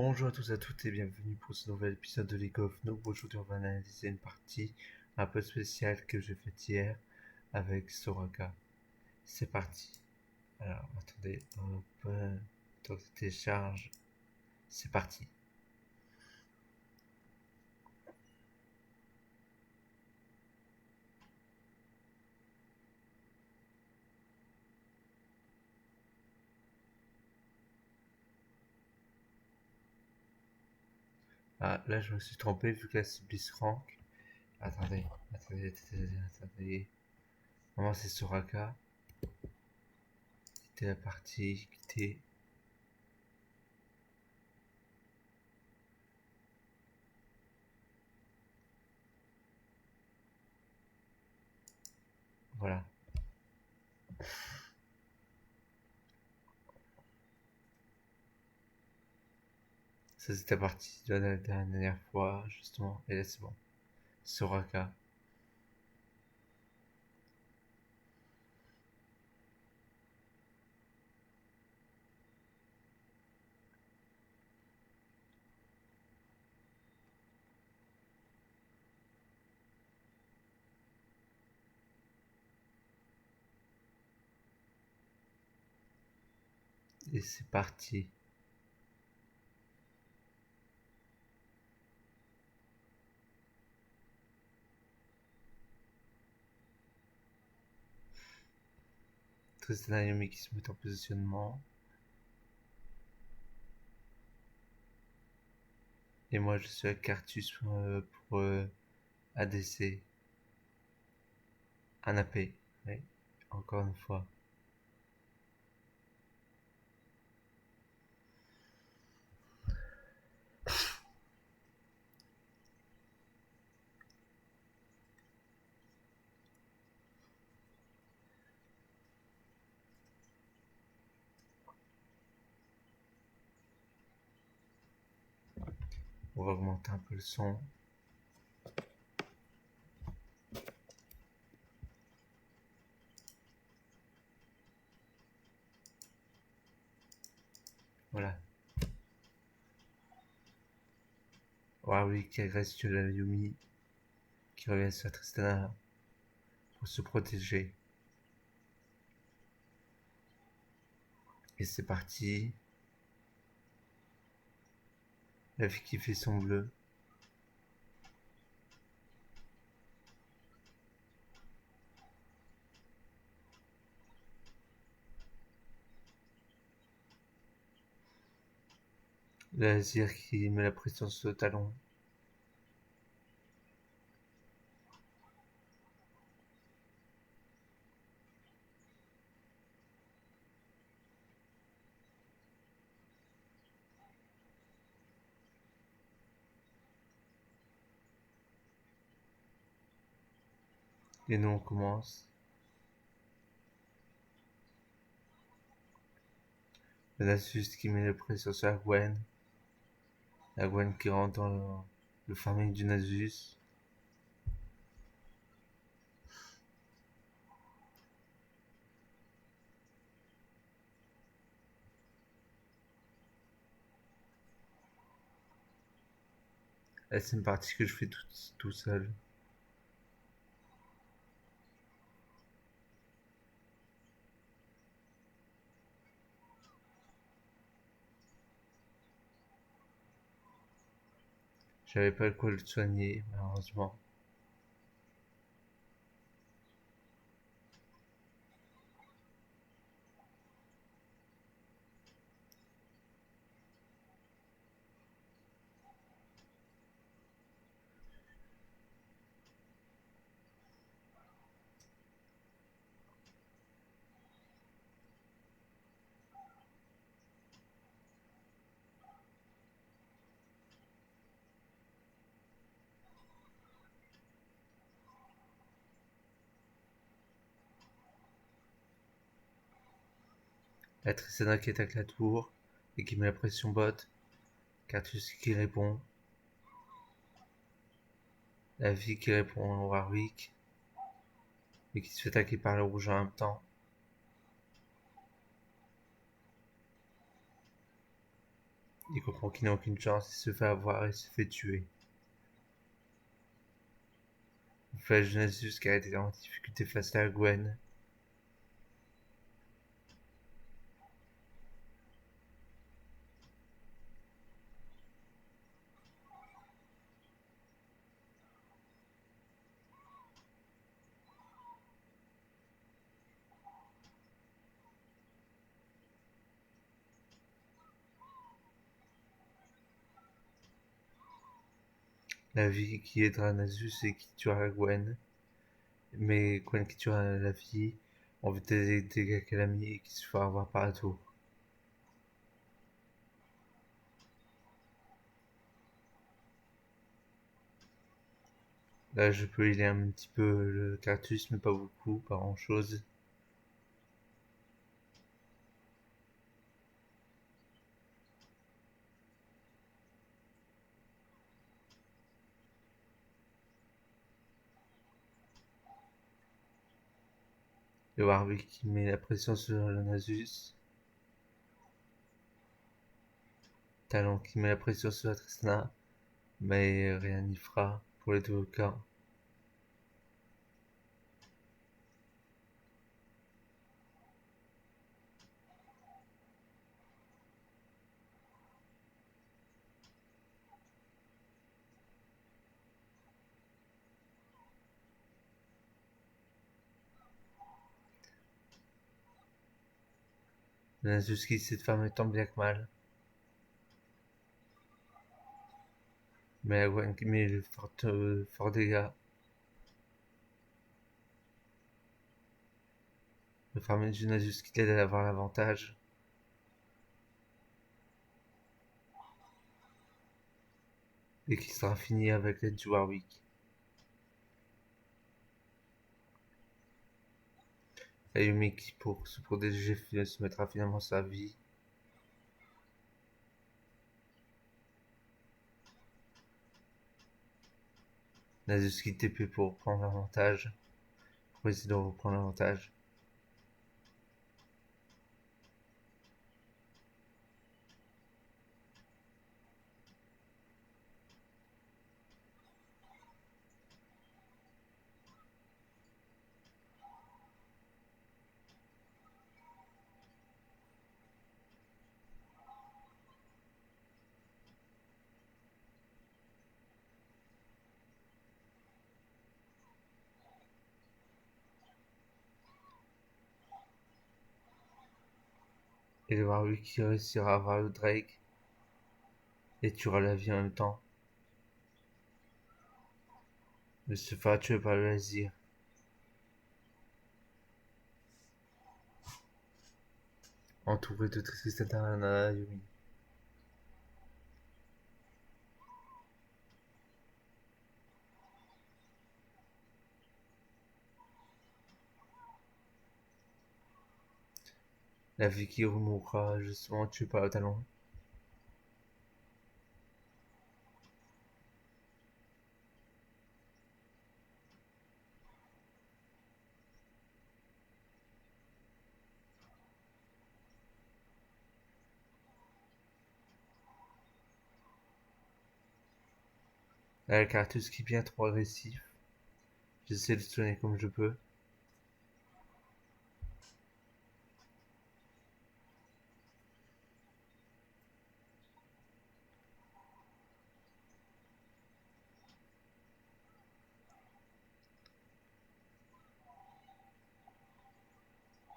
Bonjour à tous et à toutes et bienvenue pour ce nouvel épisode de League of Noob. Aujourd'hui on va analyser une partie un peu spéciale que j'ai faite hier avec Soraka. C'est parti. Alors attendez, hop, donc télécharge. C'est parti. Ah là je me suis trompé vu que là c'est Blitzcrank. Attendez, attendez. Normalement c'est Soraka. Quitter la partie, quitter. Voilà. Ça c'était la partie de la dernière fois justement. Et là c'est bon. Soraka. Et c'est parti. Tristan Ayumi qui se met en positionnement. Et moi je suis à Cartus pour ADC. Un AP. Oui, encore une fois. On va augmenter un peu le son. Voilà. Warwick qui agresse sur la Yumi. Qui revient sur Tristana pour se protéger. Et c'est parti. La fille qui fait son bleu. La Azir qui met la pression sur le talon. Et nous on commence. Le Nasus qui met la pression sur la Gwen. La Gwen qui rentre dans le farming du Nasus. Là c'est une partie que je fais tout seul. J'avais pas le quoi le soigner, malheureusement. La Tristana qui attaque la tour et qui met la pression bot. Cartus qui répond. La vie qui répond au Warwick. Mais qui se fait attaquer par le rouge en même temps. Il comprend qu'il n'a aucune chance, il se fait avoir et se fait tuer. Le flèche de Nasus qui a été en difficulté face à Gwen. La vie qui aidera Nasus et qui tuera Gwen. Mais Gwen qui tuera la vie, on veut des dégâts qu'elle a mis et qui se fera avoir par la tour. Là, je peux healer un petit peu le Cartus, mais pas beaucoup, pas grand chose. Le Warwick qui met la pression sur le Nasus. Talon qui met la pression sur la Tristana, mais rien n'y fera pour les deux cas. Le Nasus qui essaie de faire tant bien que mal. Mais la Gwen qui met le fort dégâts. Le farmer du Nasus qui l'aide à avoir l'avantage. Et qui sera fini avec l'aide du Warwick. Ayumi qui pour se protéger se mettra finalement sa vie. Nasus qui TP pour prendre l'avantage. Pour essayer de reprendre l'avantage. Et le Warwick qui réussira à avoir le Drake. Et tuera la vie en même temps. Mais se fera tuer par le Azir. Entouré de Tristana Ayumi. La vie qui mourra justement tuée par le talon. Là, le Cartus qui est bien trop agressif. J'essaie de soigner comme je peux.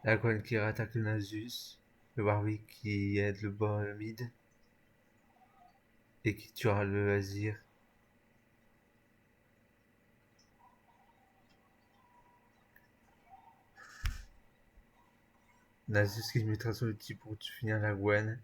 La Gwen qui rattaque le Nasus. Le Warwick qui aide le mid. Et qui tuera le Azir. Nasus qui mettra son outil pour finir la Gwen.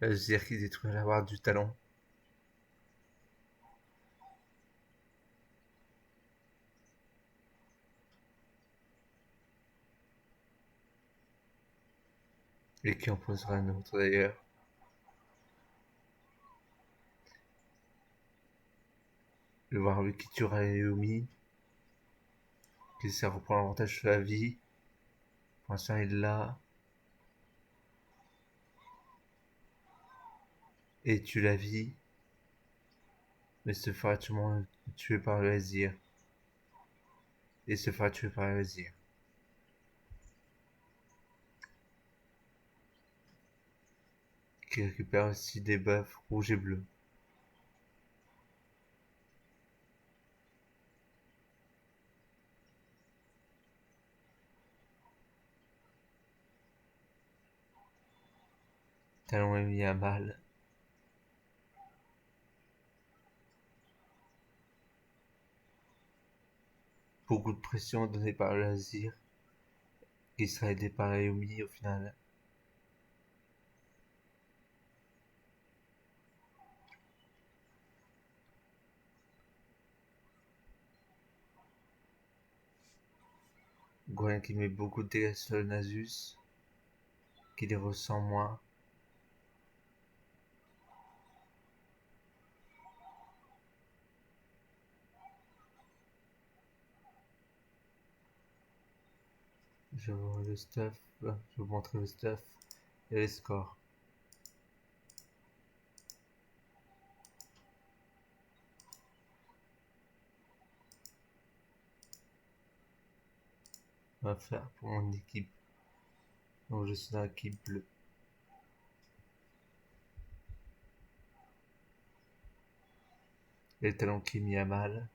L'Azir qui détruit la barre du talon. et qui en posera un autre d'ailleurs. Le Warwick qui tuera Naomi, qui essaie de reprendre l'avantage sur la vie. Pour l'instant, il l'a. Et tue la vie, mais se fera tuer par le Azir. Et se fera tuer par le Azir. Qui récupère aussi des buffs rouges et bleus. Talon est mis à mal. Beaucoup de pression donnée par le Azir, qui sera aidé par Ayumi au final. Gwen qui met beaucoup de dégâts sur le Nasus, qui les ressent moins. Je vois le stuff, je vais vous montrer le stuff et les scores. On va faire pour mon équipe. Donc je suis dans l'équipe bleue. Et le talon qui est mis à mal.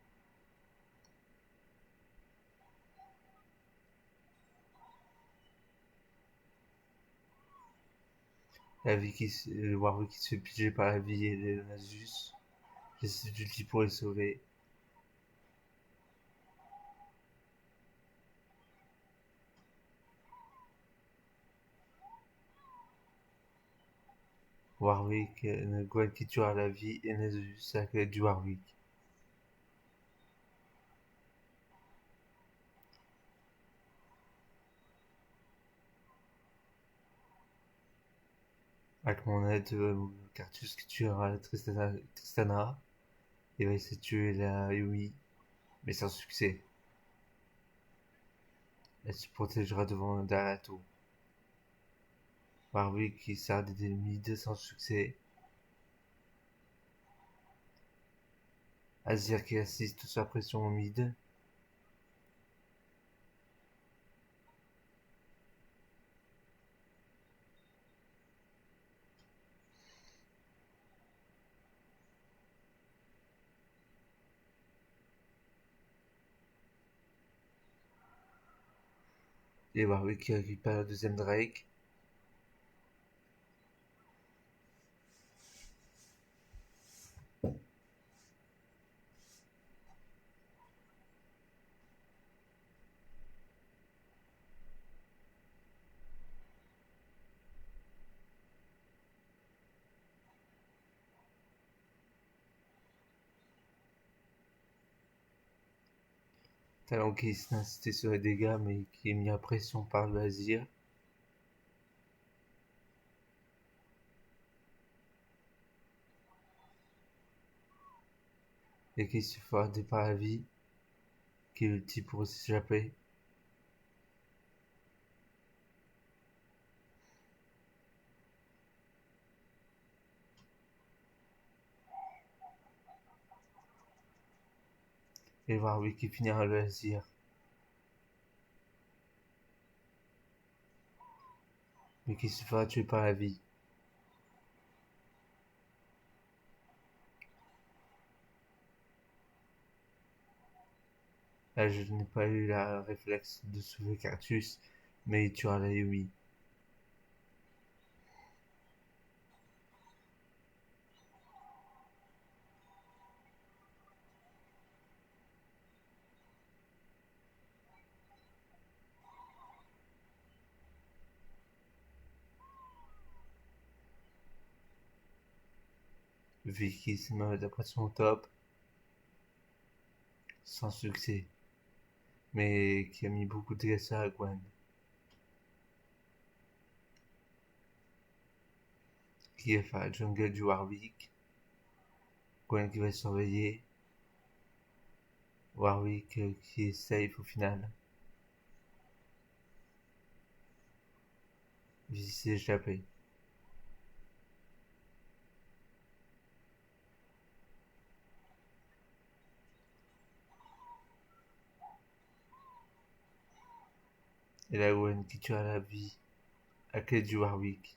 Le Warwick qui se fait piéger par la vie et le Nasus. J'essaie d'ulti pour les sauver. Warwick, Gwen qui tuera la vie et Nasus avec l'aide du Warwick. Avec mon aide, Cartus qui tuera Tristana. Il va essayer de tuer la Yumi, mais sans succès. Elle se protégera derrière la tour. Warwick qui sert des ennemis sans succès. Azir qui assiste sous la pression au mid. Et Warwick qui récupère le deuxième Drake. Talon qui s'est insisté sur les dégâts mais qui est mis à pression par le Azir. Et qui se fera aider par la vie. Qui est ulti pour s'échapper. Et Warwick qui finira le Azir. Mais qui se fera tuer par la vie. Là, je n'ai pas eu la réflexe de sauver Cartus, mais il tuera la Yumi. Vicky se met d'après son top, sans succès, mais qui a mis beaucoup de dégâts sur la Gwen. qui va faire la jungle du Warwick. Gwen qui va surveiller. Warwick qui est safe au final. Il s'est échappé. Et la Gwen qui tue à la vie à clé du Warwick.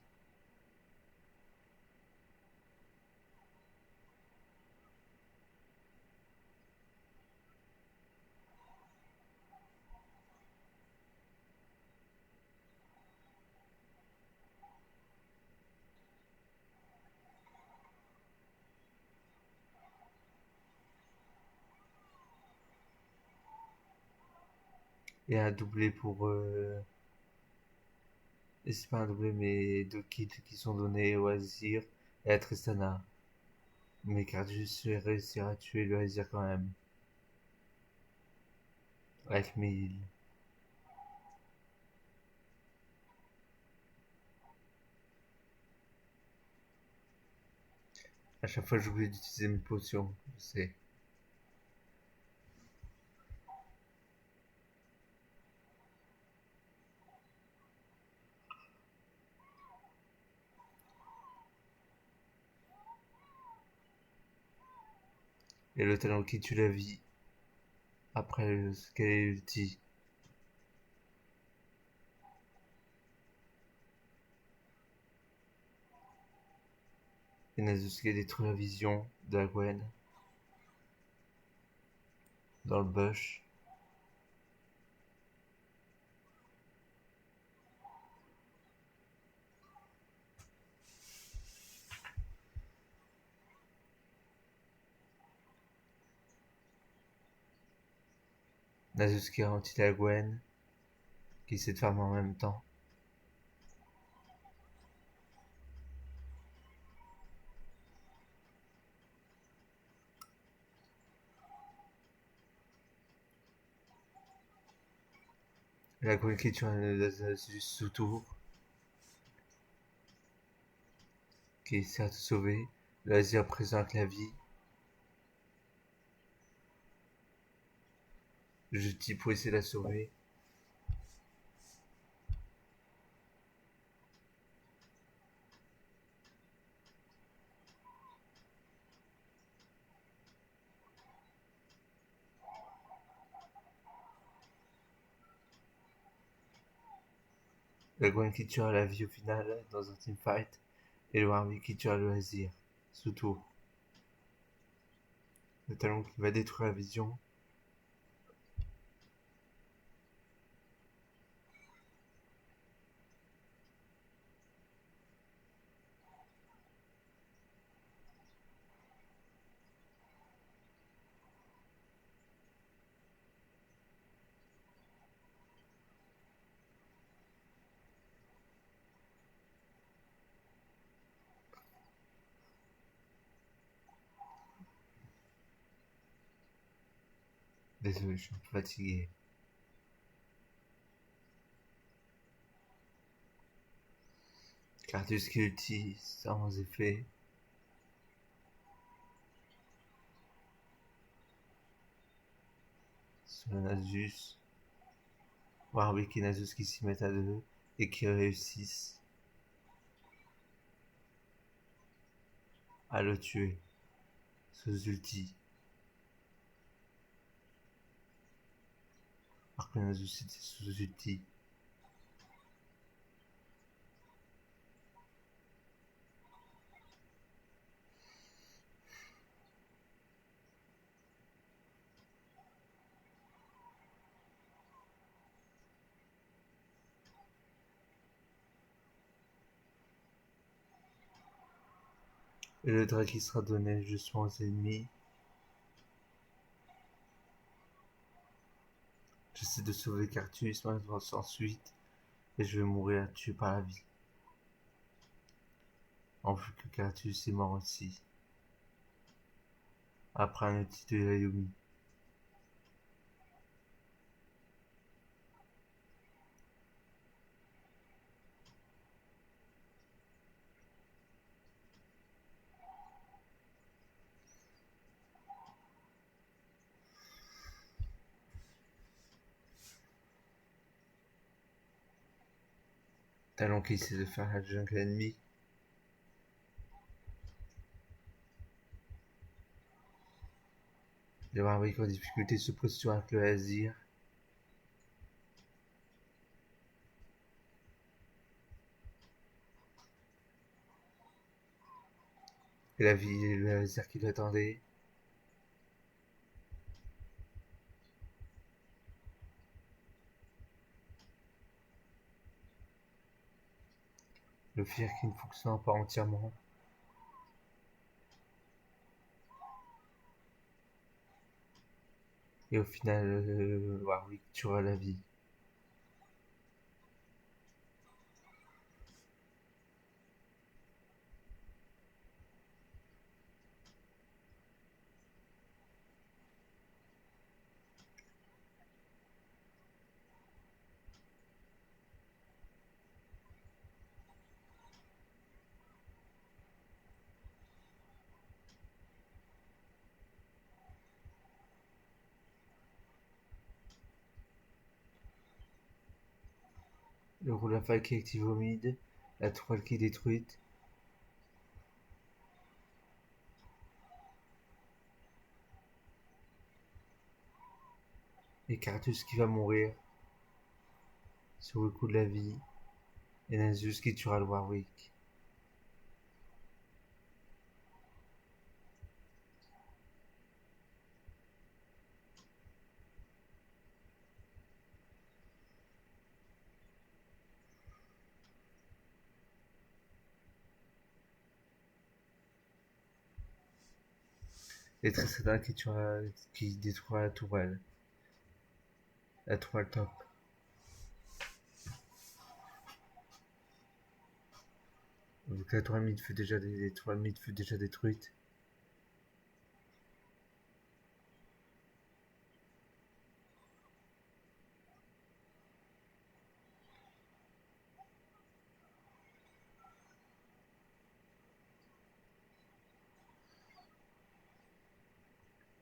Et un doublé pour... Et c'est pas un doublé, mais deux kills qui sont donnés au Azir et à Tristana. Mais Cardus va réussir à tuer le Azir quand même. Avec mes heals. À chaque fois, j'oublie d'utiliser mes potions, je sais. Et le talent qui tue la vie après ce qu'elle est ulti. Et Nasus qui a détruit la vision de la Gwen dans le bush. Nasus qui ralentit la Gwen, qui essaie de farmer en même temps. La Gwen qui tue un Nasus sous tour, qui essaie de sauver. Le Azir présent avec la vie. Je dis pour essayer de la sauver. La Gwen qui tuera la vie au final dans un teamfight. Et le Warwick qui tuera le Azir sous tour. Le talon qui va détruire la vision. Désolé, je suis un peu fatigué. Cardus qui ulti sans effet. Sur le Nasus. Warwick et Nasus qui s'y mettent à deux et qui réussissent à le tuer sous ulti. Alors que Nasus était sous ulti. Et le drag qui sera donné justement aux ennemis. J'essaie de sauver Cartus, malheureusement ensuite. Et je vais mourir tué par la vie. En plus que Cartus est mort aussi. Après un outil de Yayumi. Talon qui essaie de faire la jungle ennemie. Le Warwick en difficulté se pose sur un le Azir. Et la vie et le Azir qui l'attendait. Le Fear qui ne fonctionne pas entièrement. Et au final, Warwick tuera la vie. Le Roulafal qui active au mid. La toile qui est détruite. Et Cartus qui va mourir sur le coup de la vie. Et Nasus qui tuera le Warwick. Et Tristana qui détruira la tourelle. La tourelle top. Donc la tourelle mid fut déjà, détruite.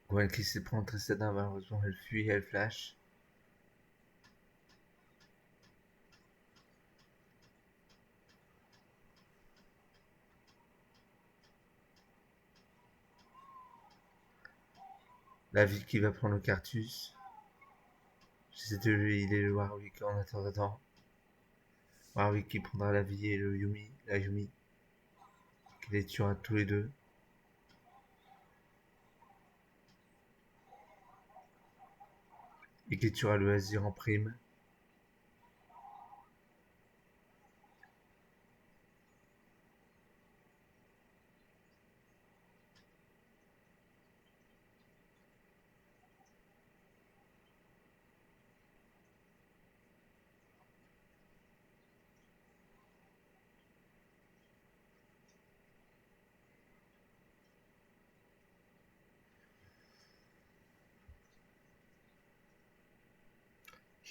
Gwen qui s'est prendre Tristana, malheureusement elle fuit, elle flash. La ville qui va prendre le Cartus. J'essaie de lui healer le Warwick en attendant. Warwick qui prendra la vie et la Yumi, qui les tuera tous les deux. Et qui tuera le Azir en prime.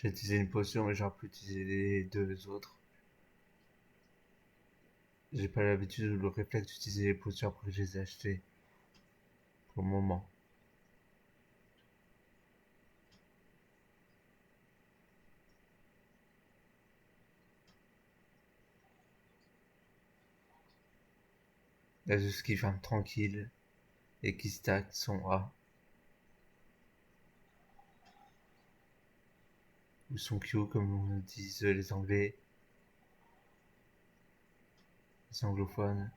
J'ai utilisé une potion, mais j'aurais pu utiliser les deux autres. J'ai pas l'habitude ou le réflexe d'utiliser les potions après que je les ai achetées. Pour le moment. Asus qui farme tranquille et qui stack son A. Ou son Q comme disent les Anglais. Les anglophones.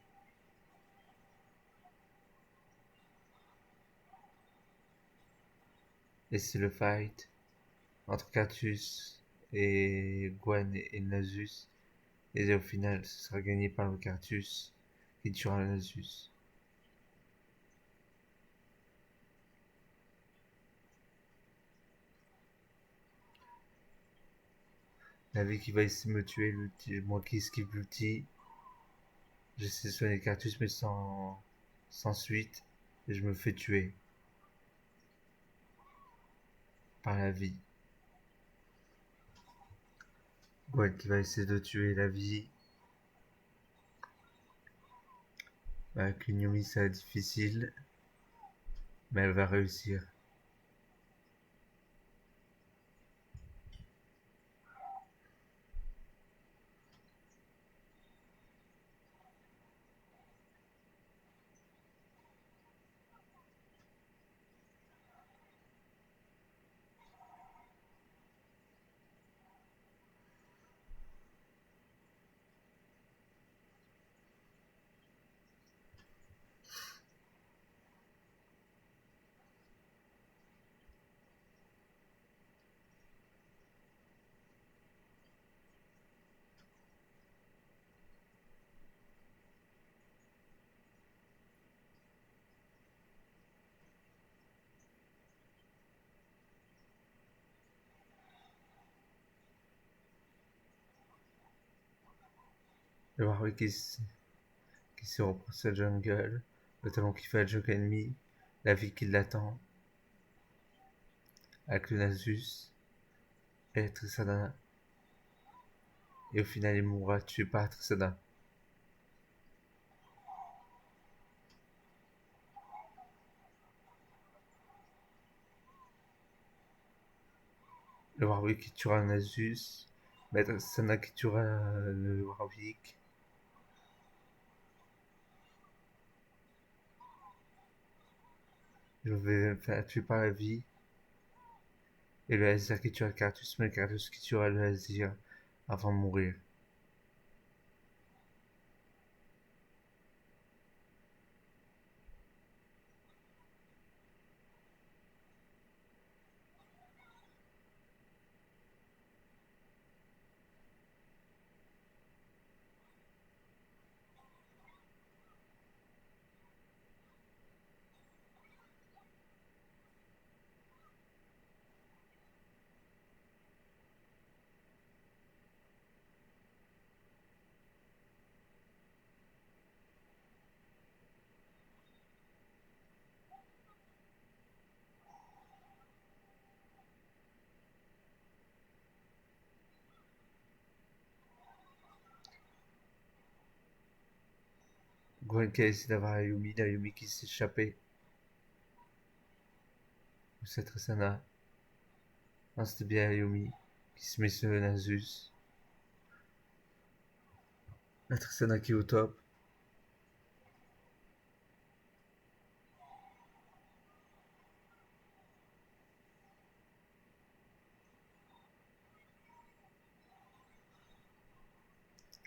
Et c'est le fight entre Cartus et Gwen et Nasus. Et au final, ce sera gagné par le Cartus qui tuera le Nasus. La vie qui va essayer de me tuer, moi qui esquive l'outil. J'essaie de soigner le Cartus mais sans suite. Et je me fais tuer par la vie. Gwen qui va essayer de tuer la vie. Avec une Yumi, ça va être difficile. Mais elle va réussir. Le Warwick qui se reprend la jungle, le talon qui fait le jungle ennemi, la vie qui l'attend, avec le Nasus et Trisadana. Et au final, il mourra tué par Trisadana. Le Warwick qui tuera le Nasus, mais Trisadana qui tuera le Warwick. Je vais me faire tuer par la vie. Et le Azir qui tuera le Cartus, mais le Cartus qui tuera le Azir avant de mourir. Gwen qui a essayé d'avoir Ayumi qui s'est échappé. Ou c'est Tristana. Non, c'était bien Ayumi qui se met sur le Nasus. La Tristana qui est au top.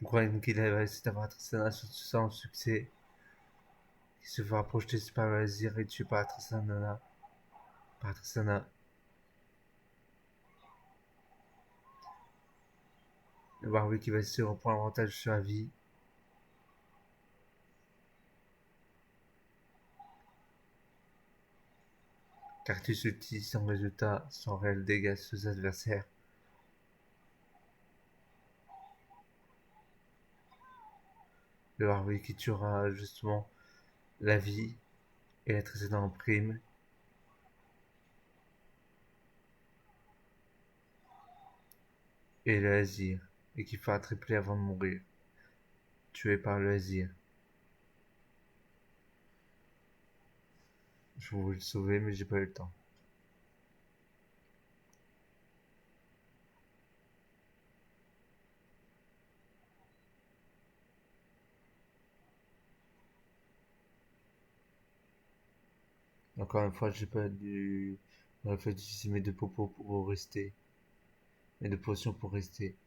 Gwen qui va essayer d'avoir Tristana sans succès. Qui se fera projeter par le Azir et tué par Tristana. Par Tristana. Le Warwick qui va essayer de reprendre l'avantage sur la vie. Cartus utilise sans résultat, sans réel dégâts sur ses adversaires. Le Warwick qui tuera justement la vie et la Tristana en prime. Et le Azir, et qui fera tripler avant de mourir, tué par le Azir. Je voulais le sauver, mais j'ai pas eu le temps. Encore une fois, j'ai pas dû. J'aurais fallu utiliser mes deux popos pour rester. Mes deux potions pour rester.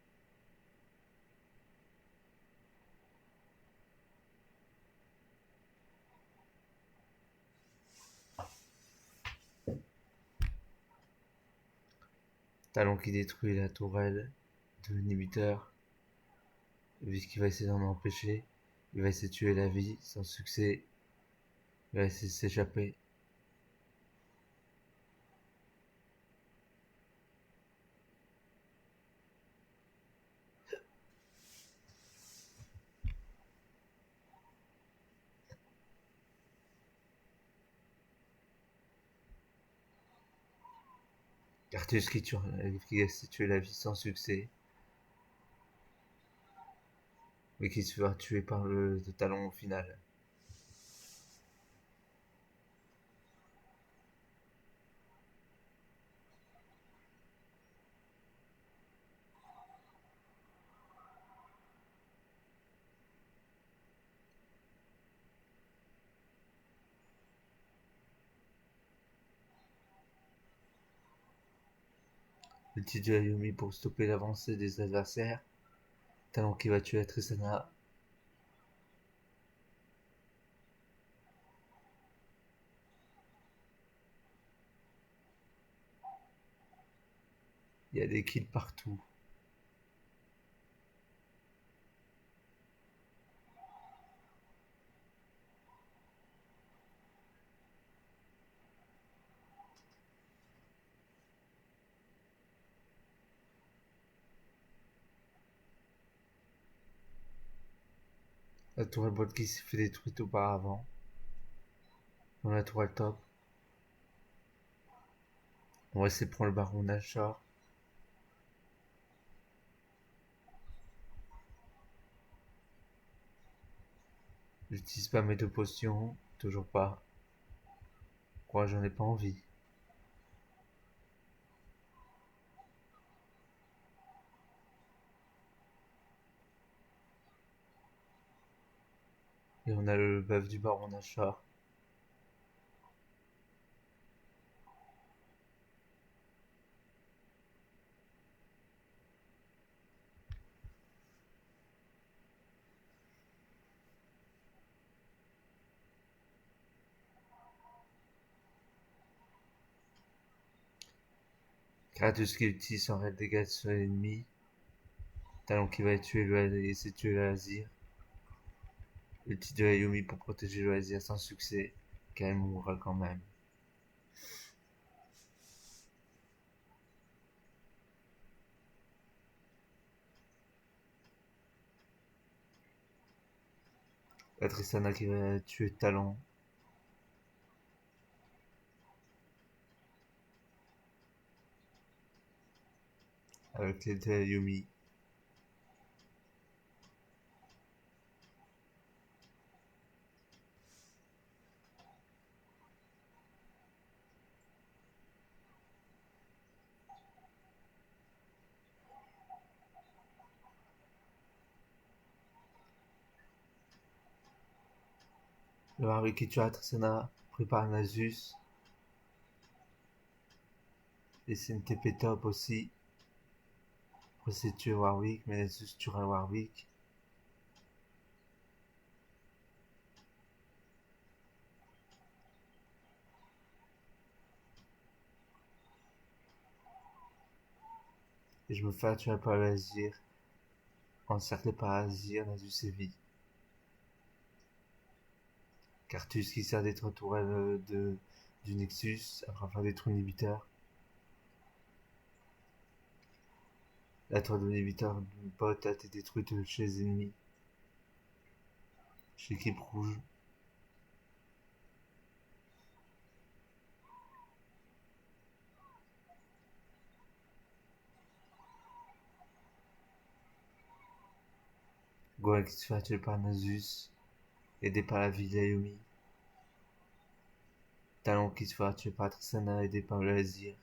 Talon qui détruit la tourelle de l'inhibiteur. Vu qu'il va essayer d'en empêcher. Il va essayer de tuer la vie sans succès. Il va essayer de s'échapper. Cartus qui essaie de tuer la vie sans succès. Mais qui se fera tuer par le talon au final. Le titre de Ayumi pour stopper l'avancée des adversaires. Talon qui va tuer Tristana. Il y a des kills partout. La tourelle boîte qui s'est fait détruite auparavant. Dans la tourelle top. On va essayer de prendre le baron Nashor. J'utilise pas mes deux potions. Toujours pas. Quoi, j'en ai pas envie. Et on a le buff du baron Nashor. Kratos qui utilise son raid dégâts sur l'ennemi. Talon qui va essayer de tuer le Azir. Le titre de la Yumi pour protéger le Azir sans succès. Car elle mourra quand même. La Tristana qui va tuer Talon. Avec l'aide de la Yumi. Le Warwick qui tue la Tristana prépare Nasus. Et c'est une TP top aussi. Pour essayer de tuer Warwick, mais Nasus tuera Warwick. Et je me fais tuer par l'Azir. Encerclé par Azir, Nasus sévit. Cartus qui sert d'être tourelle du Nexus afin de faire détruire l'inhibiteur. La tour de l'inhibiteur du bot a été détruite chez les ennemis. Chez l'équipe rouge. Gohan qui se fait tuer par Nasus, aidé par la ville d'Ayumi. Talon qui se fait tuer par Tristana, aidé par le Azir.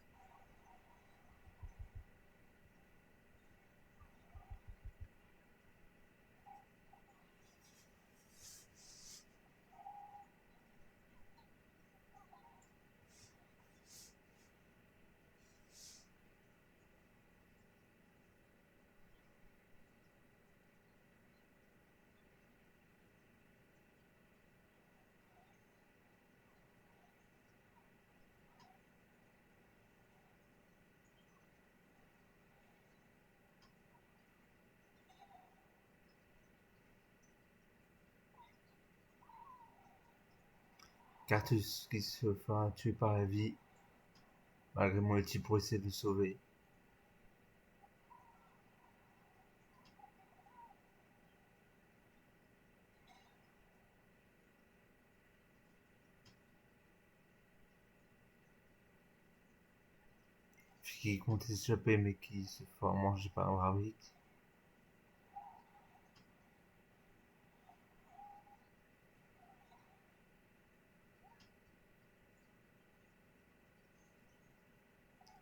Cartus qui se fera tuer par la vie, malgré mon ulti pour essayer de le sauver. Qui comptait s'échapper mais qui se fera manger par un Warwick.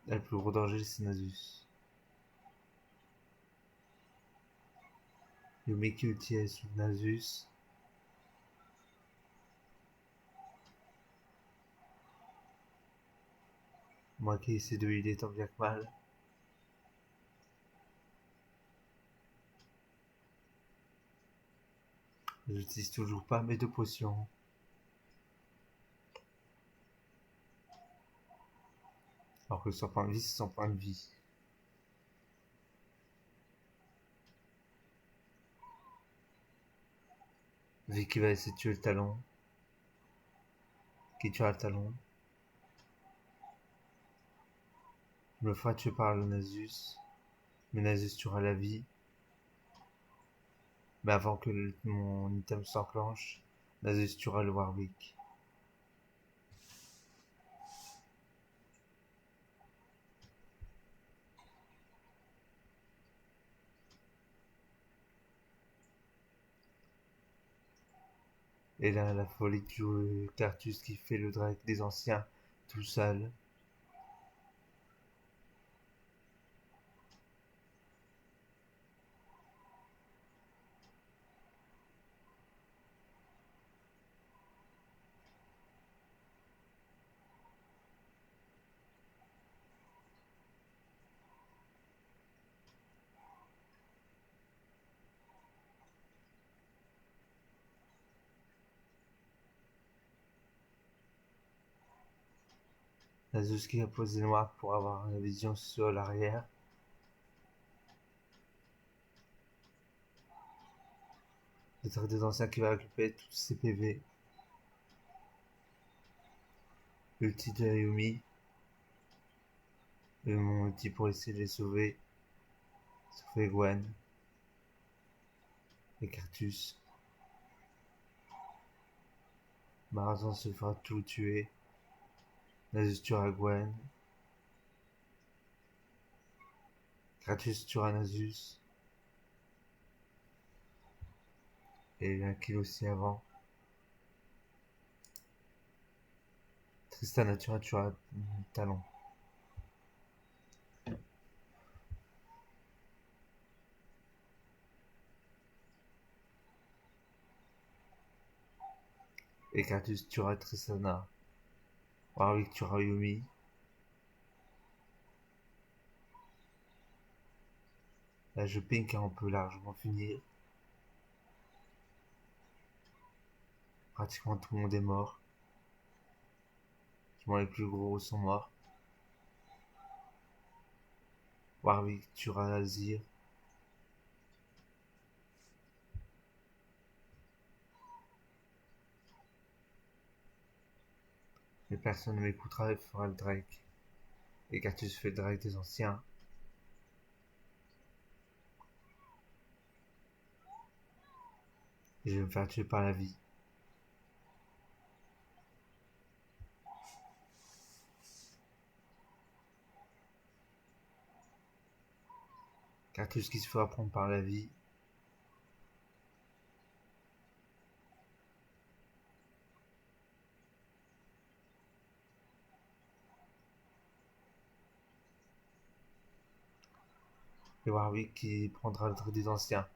Là, le plus gros danger c'est Nasus. Yumi qui utilise sur Nasus. Moi qui essaie de healer tant bien que mal. J'utilise toujours pas mes deux potions. Alors que son point de vie, c'est son point de vie. Vu qu'il va essayer de tuer le talon. Qui tuera le talon. Je me ferai tuer par le Nasus. Mais Nasus tuera la vie. Mais avant que mon item s'enclenche, Nasus tuera le Warwick. Et là, la folie du Cartus qui fait le drag des anciens tout seul. Nasus qui a posé noir pour avoir la vision sur l'arrière. Le drag des anciens qui va récupérer tous ses PV. Ulti de Ayumi. Et mon ulti pour essayer de les sauver. Sauver Gwen. Et Cartus. Marazan se fera tout tuer. Nasus tuera Gwen. Cartus tuera Nasus. Et il a un kill aussi avant. Tristana tuera Talon. Et Cartus tuera Tristana. Warwick tuera Yumi. Là je ping car on peut largement finir. Pratiquement tout le monde est mort. Du moins les plus gros sont morts. Warwick tuera Azir. Mais personne ne m'écoutera et fera le Drake. Et Cartus fait le Drake des anciens. Et je vais me faire tuer par la vie. Cartus qui se fera prendre par la vie. Et Warwick qui prendra le Drake des anciens.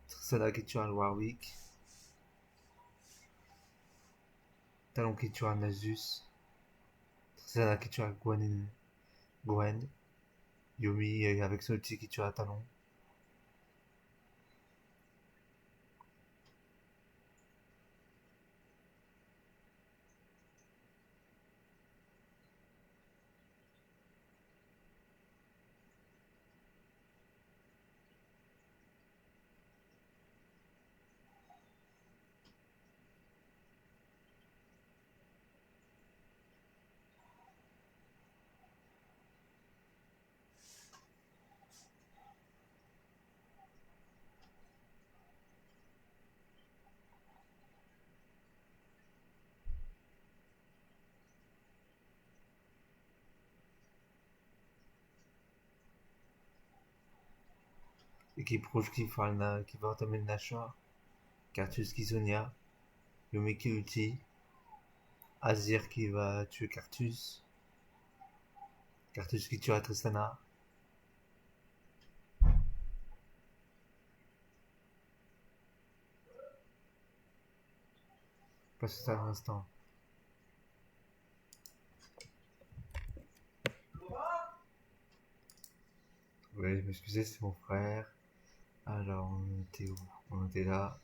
Tristana qui tuera le Warwick. Talon qui tuera Nasus. Tristana qui tuera Gwen. Yumi avec son ulti qui tuera Talon. Équipe rouge qui va entamer le Nashor. Cartus qui Sonia. Yumi qui ulti. Azir qui va tuer Cartus. Cartus qui tuera Tristana. Passe ça à l'instant. Oui, m'excusez, c'est mon frère. Alors, on était où? On était là.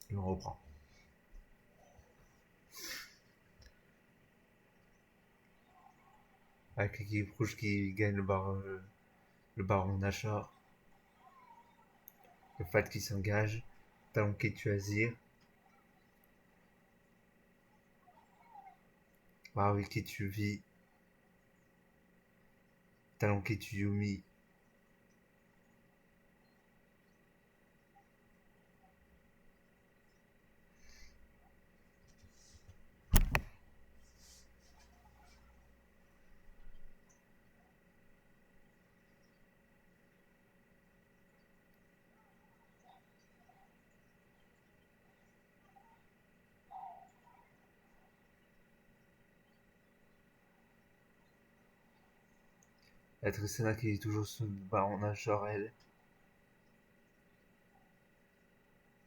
Et on reprend. Avec l'équipe rouge qui gagne le baron Nashor. Le Fat qui s'engage. Talon qui tue Azir. Waruki Tsuvi, Talonki Tsuyumi, la Tristana qui est toujours sous le baron Jorel.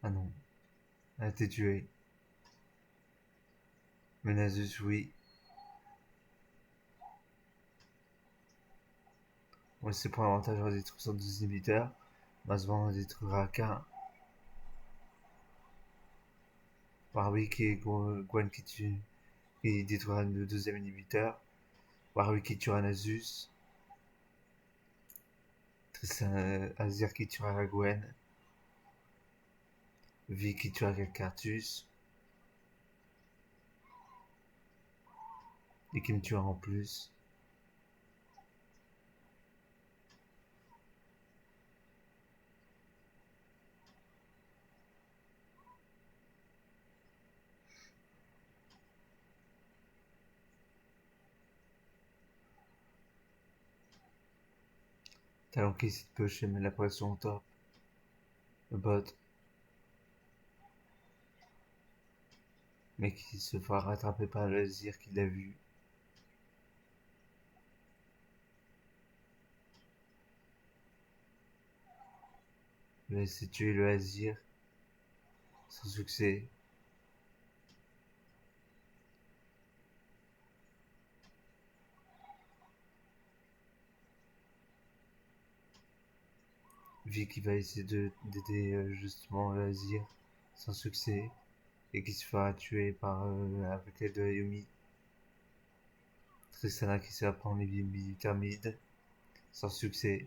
Ah non, elle a été tuée. Mais Nasus, oui. Ouais, c'est pour l'avantage de détruire 112 inhibiteurs. Masvan détruira qu'un. Warwick et Gwen qui détruira le deuxième inhibiteur. Warwick qui tuera Nasus. Tristan Azir qui tuera la Gwen. Vi qui tuera Cartus. Et qui me tuera en plus. Talon qui essaie de pusher mais la pression au top. Le bot. Mais qui se fera rattraper par l'Azir qui l'a vu. Il va essayer de tuer le Azir. Sans succès. Vi qui va essayer d'aider justement le Azir. Sans succès. Et qui se fera tuer par avec l'aide de Ayumi. Tristana qui se va prendre les militaires mid. Sans succès.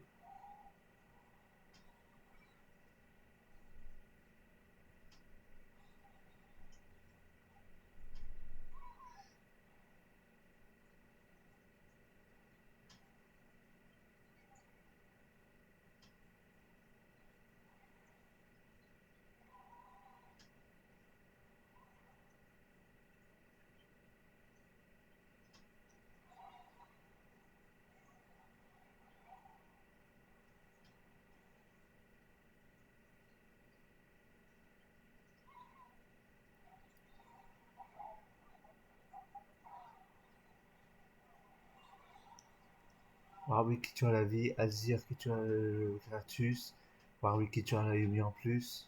Warwick qui tue la vie, Azir qui tue le Gratus, Warwick qui tue la Yumi en plus.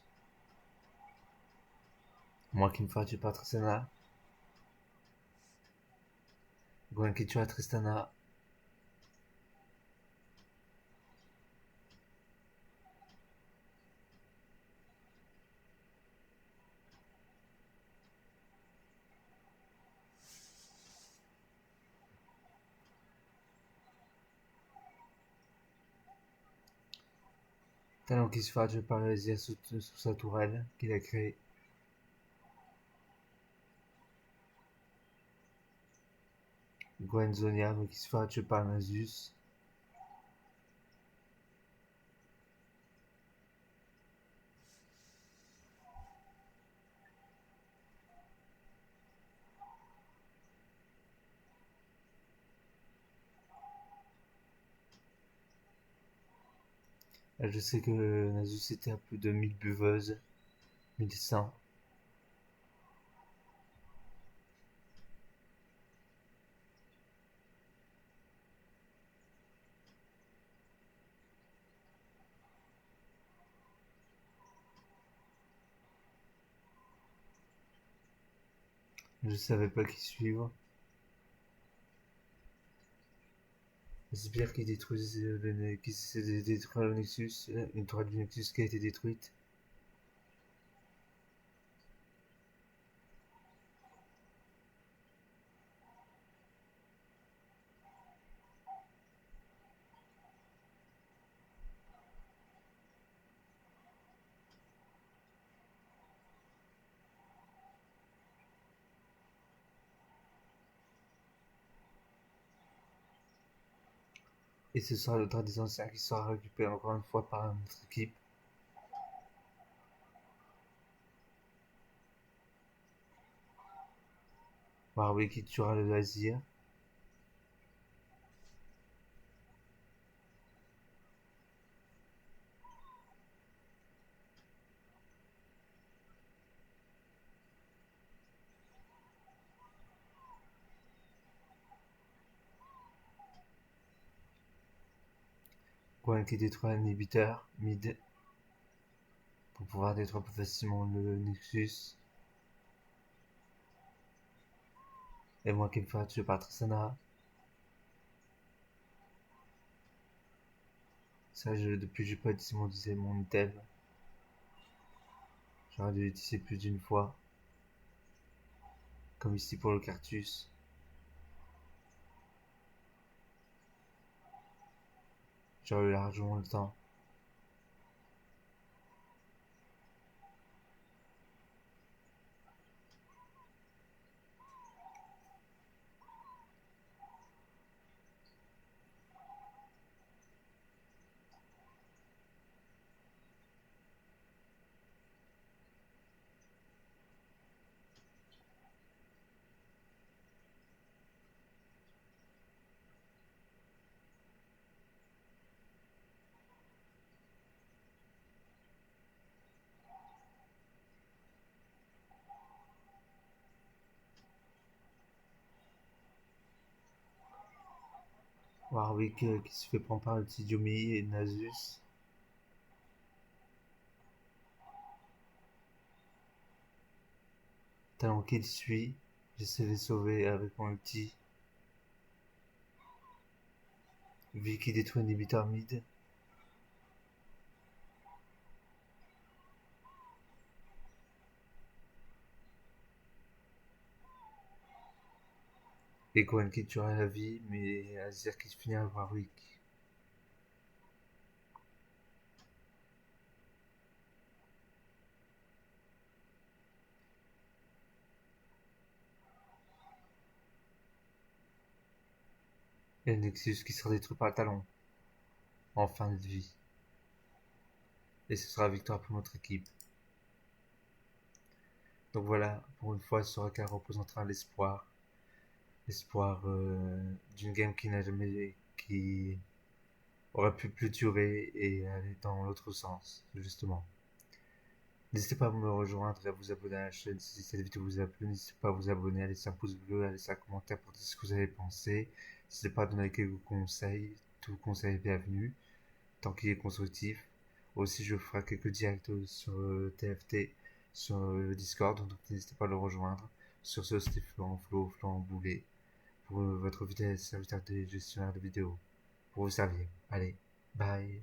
Moi qui me fera tuer par Tristana. Gwen qui tue la Tristana. Talon qui se fera tuer par l'Azir sous sa tourelle qu'il a créée. Gwen Zonia mais qui se fera tuer par Nasus. Là, je sais que Nasus était à plus de 1000 buveuses. 1100. Je savais pas qui suivre. J'espère qu'ils détruisent qu'ils essaient de détruire le Nexus, une tourelle du Nexus qui a été détruite. Et ce sera le drap des anciens qui sera récupéré encore une fois par notre équipe. Warwick qui tuera le loisir. Gwen qui détruit un inhibiteur mid pour pouvoir détruire plus facilement le Nexus. Et moi qui me fera tuer par Tristana. Ça, depuis que j'ai pas utilisé mon item. J'aurais dû l'utiliser plus d'une fois. Comme ici pour le Cartus. J'aurais eu largement le temps. Warwick qui se fait prendre par le petit Yumi et Nasus. Talon qu'il suit. J'essaie de les sauver avec mon ulti. Vi qui détruit un inhibiteur mid. Et Gwen qui tuera la vie, mais Azir qui finit à Warwick. Et le Nexus qui sera détruit par le talon. En fin de vie. Et ce sera la victoire pour notre équipe. Donc voilà, pour une fois, Soraka représentera l'espoir. L'espoir d'une game qui n'a jamais. Qui aurait pu plus durer et aller dans l'autre sens, justement. N'hésitez pas à me rejoindre et à vous abonner à la chaîne si cette vidéo vous a plu. N'hésitez pas à vous abonner, à laisser un pouce bleu, à laisser un commentaire pour dire ce que vous avez pensé. N'hésitez pas à donner quelques conseils. Tout conseil est bienvenu, tant qu'il est constructif. Aussi, je ferai quelques directs sur TFT, sur le Discord, donc n'hésitez pas à le rejoindre. Sur ce, c'était Flo Boulet, pour votre serviteur de gestionnaire de vidéos, pour vous servir. Allez, bye.